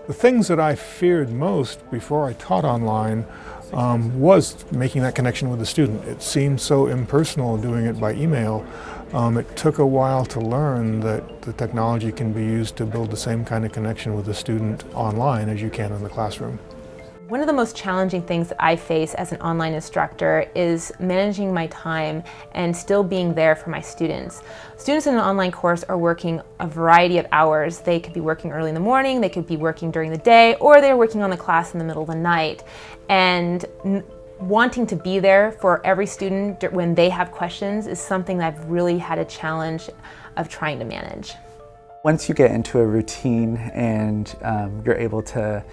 The things that I feared most before I taught online was making that connection with the student. It seemed so impersonal doing it by email. It took a while to learn that the technology can be used to build the same kind of connection with the student online as you can in the classroom. One of the most challenging things that I face as an online instructor is managing my time and still being there for my students. Students in an online course are working a variety of hours. They could be working early in the morning, they could be working during the day, or they're working on the class in the middle of the night. And wanting to be there for every student when they have questions is something that I've really had a challenge of trying to manage. Once you get into a routine and you're able to,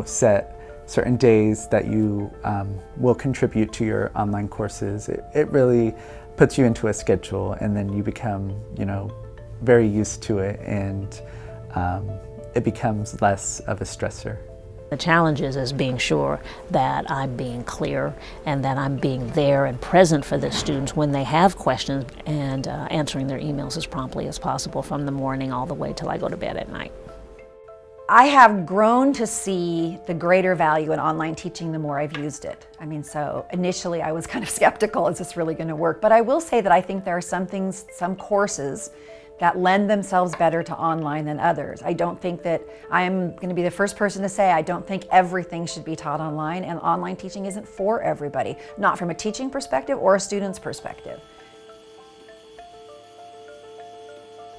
set certain days that you will contribute to your online courses, it really puts you into a schedule, and then you become, very used to it, and it becomes less of a stressor. The challenge is being sure that I'm being clear and that I'm being there and present for the students when they have questions, and answering their emails as promptly as possible from the morning all the way till I go to bed at night. I have grown to see the greater value in online teaching the more I've used it. So initially I was kind of skeptical, is this really going to work? But I will say that I think there are some courses that lend themselves better to online than others. I don't think that I am going to be the first person to say I don't think everything should be taught online, and online teaching isn't for everybody, not from a teaching perspective or a student's perspective.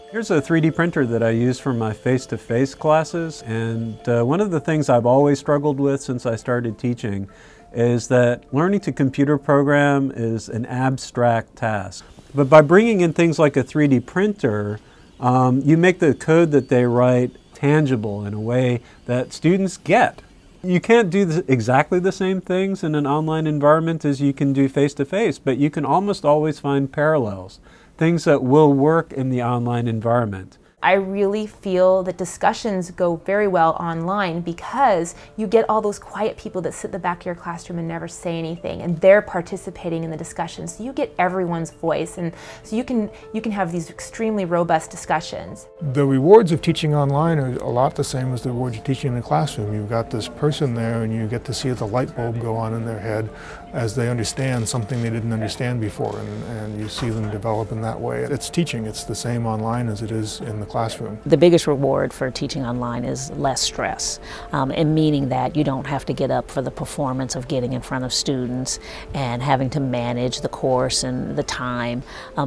Here's a 3D printer that I use for my face-to-face classes, and one of the things I've always struggled with since I started teaching is that learning to computer program is an abstract task. But by bringing in things like a 3D printer, you make the code that they write tangible in a way that students get. You can't do exactly the same things in an online environment as you can do face-to-face, but you can almost always find parallels. Things that will work in the online environment. I really feel that discussions go very well online because you get all those quiet people that sit in the back of your classroom and never say anything, and they're participating in the discussion. So you get everyone's voice, and so you can have these extremely robust discussions. The rewards of teaching online are a lot the same as the rewards of teaching in the classroom. You've got this person there and you get to see the light bulb go on in their head as they understand something they didn't understand before, and you see them develop in that way. It's teaching. It's the same online as it is in the classroom. The biggest reward for teaching online is less stress, and meaning that you don't have to get up for the performance of getting in front of students and having to manage the course and the time,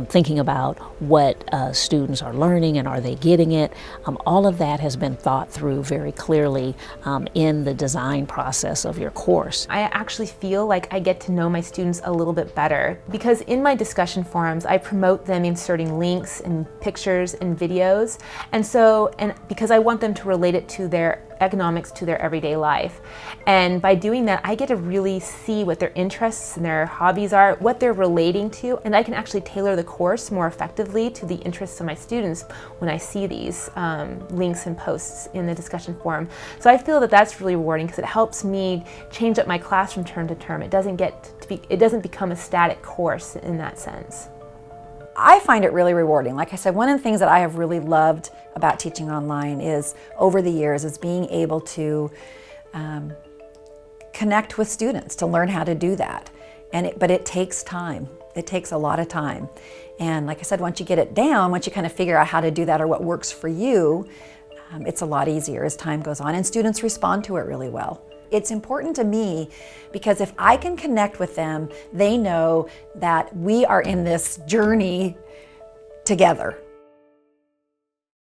thinking about what students are learning and are they getting it. All of that has been thought through very clearly in the design process of your course. I actually feel like I get to know my students a little bit better because in my discussion forums I promote them inserting links and pictures and videos, and because I want them to relate it to their economics, to their everyday life. And by doing that, I get to really see what their interests and their hobbies are, what they're relating to, and I can actually tailor the course more effectively to the interests of my students when I see these links and posts in the discussion forum. So I feel that that's really rewarding because it helps me change up my class from term to term. It doesn't become a static course in that sense. I find it really rewarding. Like I said, one of the things that I have really loved about teaching online is, over the years, is being able to connect with students, to learn how to do that. But it takes time. It takes a lot of time. And like I said, once you get it down, once you kind of figure out how to do that or what works for you, it's a lot easier as time goes on, and students respond to it really well. It's important to me because if I can connect with them, they know that we are in this journey together.